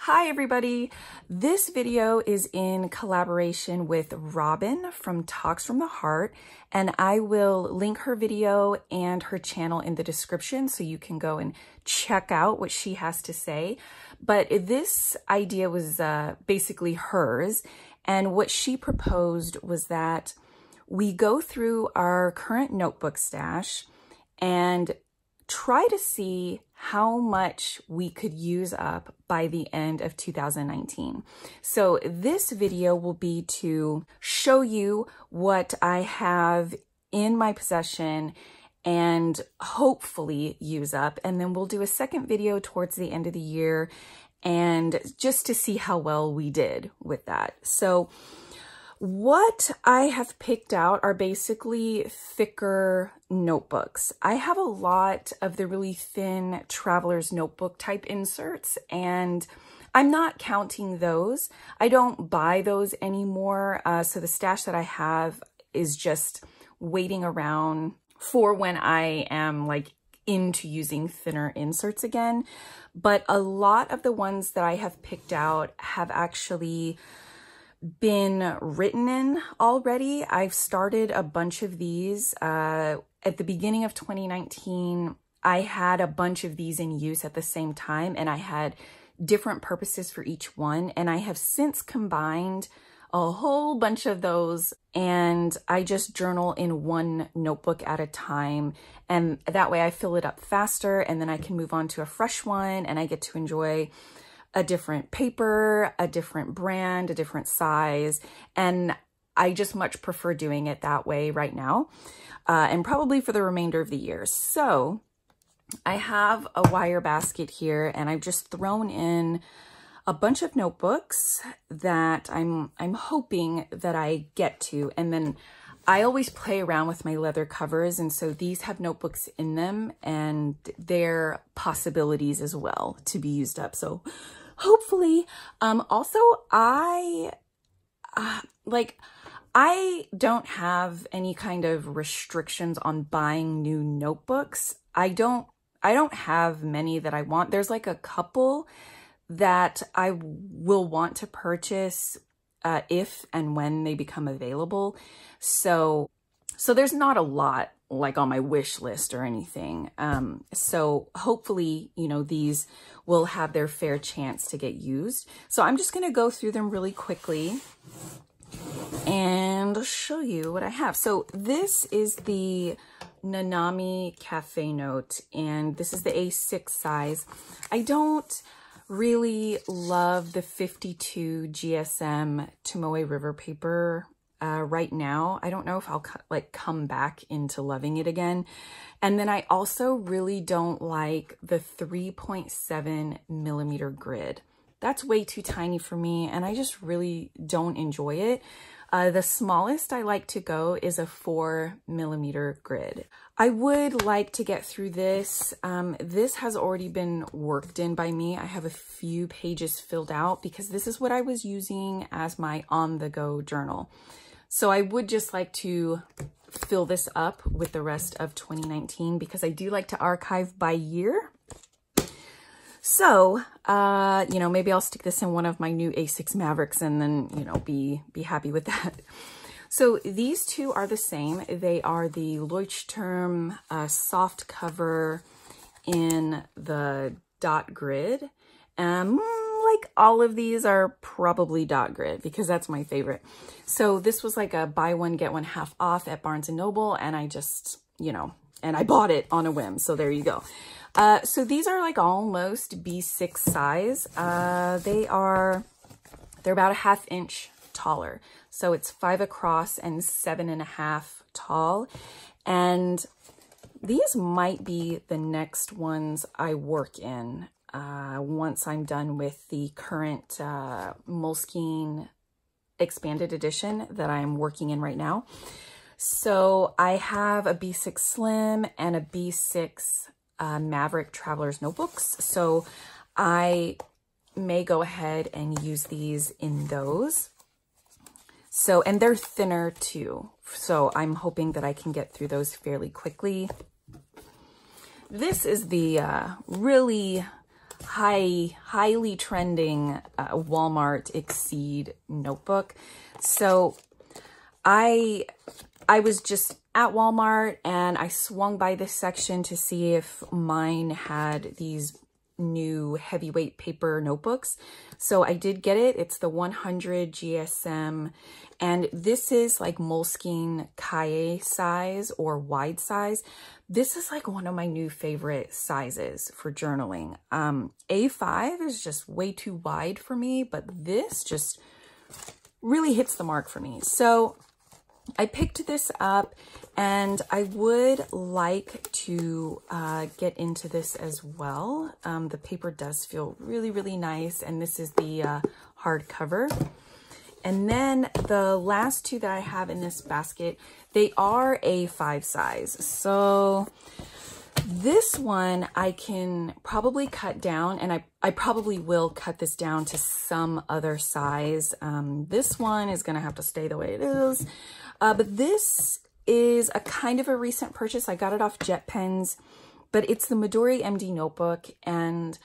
Hi everybody! This video is in collaboration with Robin from Talks from the Heart, and I will link her video and her channel in the description so you can go and check out what she has to say. But this idea was basically hers, and what she proposed was that we go through our current notebook stash and try to see how much we could use up by the end of 2019. So this video will be to show you what I have in my possession and hopefully use up. And then we'll do a second video towards the end of the year and just to see how well we did with that. So what I have picked out are basically thicker notebooks. I have a lot of the really thin traveler's notebook type inserts, and I'm not counting those. I don't buy those anymore. So the stash that I have is just waiting around for when I am like into using thinner inserts again. But a lot of the ones that I have picked out have actually been written in already. I've started a bunch of these. At the beginning of 2019, I had a bunch of these in use at the same time, and I had different purposes for each one. And I have since combined a whole bunch of those, and I just journal in one notebook at a time. And that way I fill it up faster, and then I can move on to a fresh one, and I get to enjoy a different paper, a different brand, a different size. And I just much prefer doing it that way right now, and probably for the remainder of the year. So I have a wire basket here, and I've just thrown in a bunch of notebooks that I'm hoping that I get to. And then I always play around with my leather covers, and so these have notebooks in them, and they're possibilities as well to be used up. So hopefully, also I don't have any kind of restrictions on buying new notebooks. I don't have many that I want. There's like a couple that I will want to purchase if and when they become available. So there's not a lot like on my wish list or anything. So hopefully, you know, these will have their fair chance to get used. So I'm just going to go through them really quickly and show you what I have. So this is the Nanami Cafe Note, and this is the A6 size. I don't really love the 52 GSM Tomoe River paper right now. I don't know if I'll come back into loving it again. And then I also really don't like the 3.7 millimeter grid. That's way too tiny for me, and I just really don't enjoy it. The smallest I like to go is a 4 millimeter grid. I would like to get through this. This has already been worked in by me. I have a few pages filled out because this is what I was using as my on-the-go journal. So I would just like to fill this up with the rest of 2019 because I do like to archive by year. So, you know, maybe I'll stick this in one of my new A6 Mavericks and then, you know, be happy with that. So these two are the same. They are the Leuchtturm soft cover in the dot grid. Like all of these are probably dot grid because that's my favorite. So this was like a buy one, get one half off at Barnes & Noble. And I just, you know, and I bought it on a whim. So there you go. So these are like almost B6 size. They're about a ½ inch taller. So it's 5 across and 7.5 tall. And these might be the next ones I work in once I'm done with the current Moleskine expanded edition that I'm working in right now. So I have a B6 Slim and a B6 Maverick Traveler's Notebooks. So I may go ahead and use these in those. So, and they're thinner too. So I'm hoping that I can get through those fairly quickly. This is the really highly trending Walmart Exceed notebook. So I was just at Walmart and I swung by this section to see if mine had these new heavyweight paper notebooks. So I did get it. It's the 100 GSM, and this is like Moleskine Kaye size or wide size. This is like one of my new favorite sizes for journaling. A5 is just way too wide for me, but this just really hits the mark for me. So I picked this up, and I would like to get into this as well. The paper does feel really, really nice, and this is the hardcover. And then the last two that I have in this basket, they are A5 size. So this one I can probably cut down, and I probably will cut this down to some other size. This one is going to have to stay the way it is. But this is a kind of a recent purchase. I got it off Jet Pens, but it's the Midori Md Notebook, and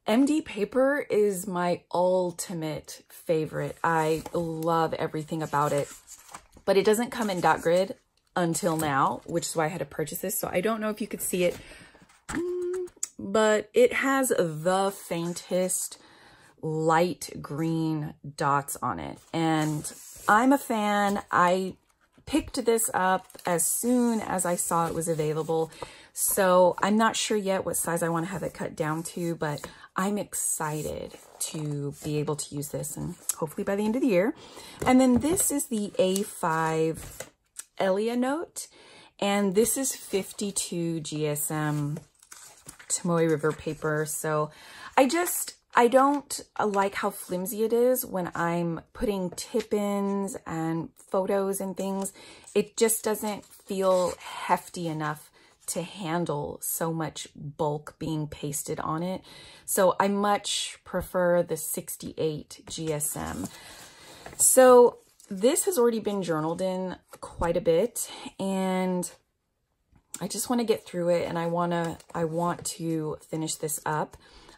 MD Paper is my ultimate favorite. I love everything about it, but it doesn't come in dot grid until now, which is why I had to purchase this. So I don't know if you could see it, but it has the faintest light green dots on it, and I'm a fan. I picked this up as soon as I saw it was available. So I'm not sure yet what size I want to have it cut down to, but I'm excited to be able to use this, and hopefully by the end of the year. And then this is the A5 Elia Note, and this is 52 GSM Tomoe River paper. So I don't like how flimsy it is when I'm putting tip-ins and photos and things. It just doesn't feel hefty enough to handle so much bulk being pasted on it. So I much prefer the 68 GSM. So this has already been journaled in quite a bit, and I just want to get through it, and I want to finish this up.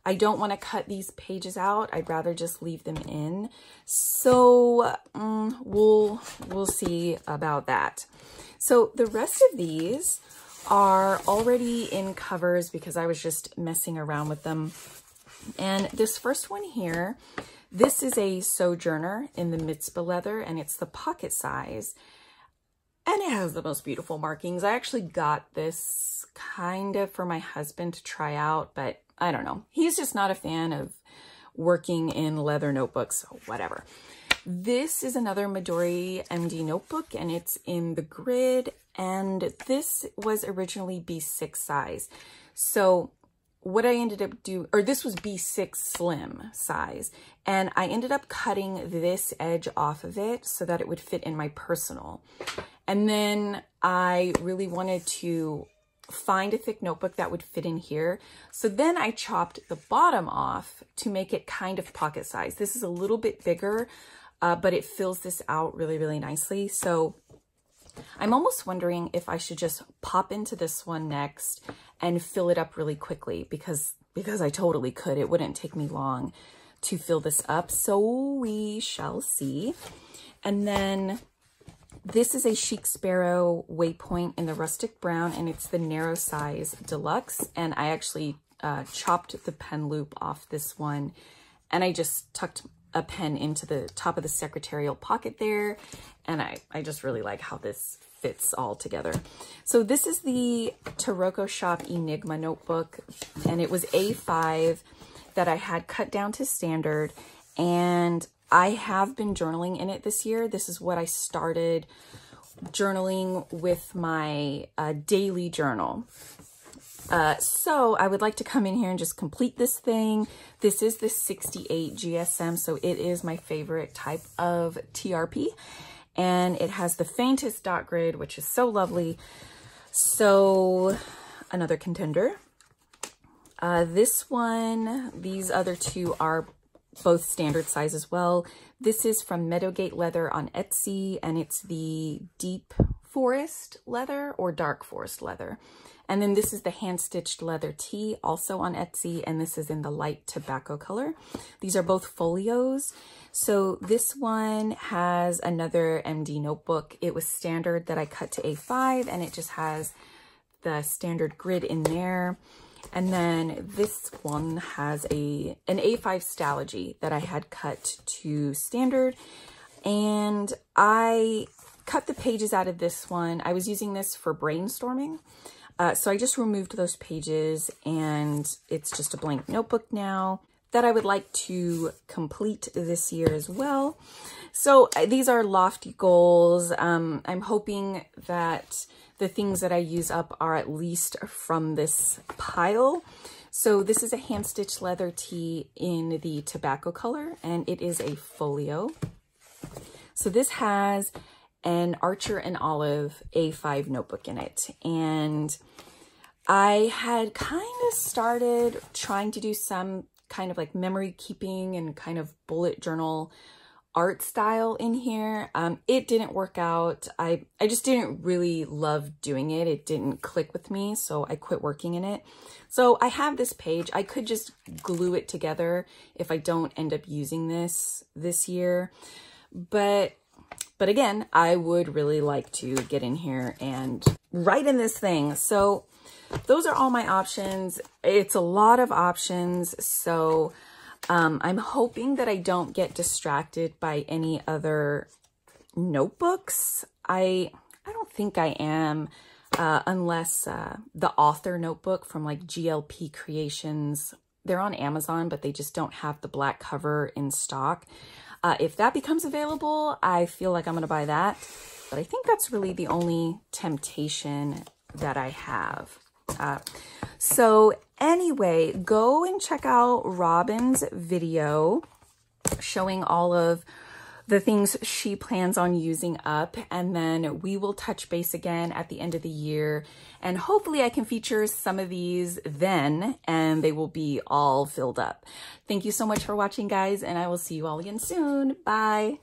I don't want to cut these pages out. I'd rather just leave them in. So we'll see about that. So the rest of these are already in covers because I was just messing around with them. And this first one here, this is a Sojourner in the Mitzvah leather, and it's the pocket size. And it has the most beautiful markings. I actually got this kind of for my husband to try out, but I don't know. He's just not a fan of working in leather notebooks, so whatever. This is another Midori Md Notebook, and it's in the grid, and this was originally B6 size. So what I ended up doing, or this was B6 slim size, and I ended up cutting this edge off of it so that it would fit in my personal. And then I really wanted to find a thick notebook that would fit in here. So then I chopped the bottom off to make it kind of pocket size. This is a little bit bigger, but it fills this out really, really nicely. So I'm almost wondering if I should just pop into this one next and fill it up really quickly, because I totally could. It wouldn't take me long to fill this up. So we shall see. And then this is a Chic Sparrow Waypoint in the rustic brown, and it's the narrow size deluxe. And I actually chopped the pen loop off this one, and I just tucked a pen into the top of the secretarial pocket there. And I just really like how this fits all together. So this is the Taroko Shop Enigma notebook, and it was A5 that I had cut down to standard, and I have been journaling in it this year. This is what I started journaling with my daily journal. So I would like to come in here and just complete this thing. This is the 68 GSM, so it is my favorite type of TRP. And it has the faintest dot grid, which is so lovely. So another contender. This one, these other two are both standard size as well. This is from Meadowgate Leather on Etsy, and it's the deep forest leather or dark forest leather. And then this is the hand-stitched leather tee, also on Etsy, and this is in the light tobacco color. These are both folios. So this one has another MD notebook. It was standard that I cut to A5, and it just has the standard grid in there. And then this one has an A5 Stalogy that I had cut to standard, and I cut the pages out of this one. I was using this for brainstorming. So I just removed those pages, and it's just a blank notebook now that I would like to complete this year as well. So these are lofty goals. I'm hoping that the things that I use up are at least from this pile. So this is a hand-stitched leather tee in the tobacco color, and it is a folio. So this has an Archer and Olive A5 notebook in it, and I had kind of started trying to do some kind of like memory keeping and kind of bullet journal art style in here. It didn't work out. I just didn't really love doing it. It didn't click with me, so I quit working in it. So I have this page. I could just glue it together if I don't end up using this year, but again, I would really like to get in here and write in this thing. So those are all my options. It's a lot of options. So I'm hoping that I don't get distracted by any other notebooks. I don't think I am, unless the author notebook from like GLP Creations. They're on Amazon, but they just don't have the black cover in stock. If that becomes available, I feel like I'm going to buy that. But I think that's really the only temptation that I have. So anyway, go and check out Robin's video showing all of the things she plans on using up, and then we will touch base again at the end of the year, and hopefully I can feature some of these then, and they will be all filled up. Thank you so much for watching, guys, and I will see you all again soon. Bye.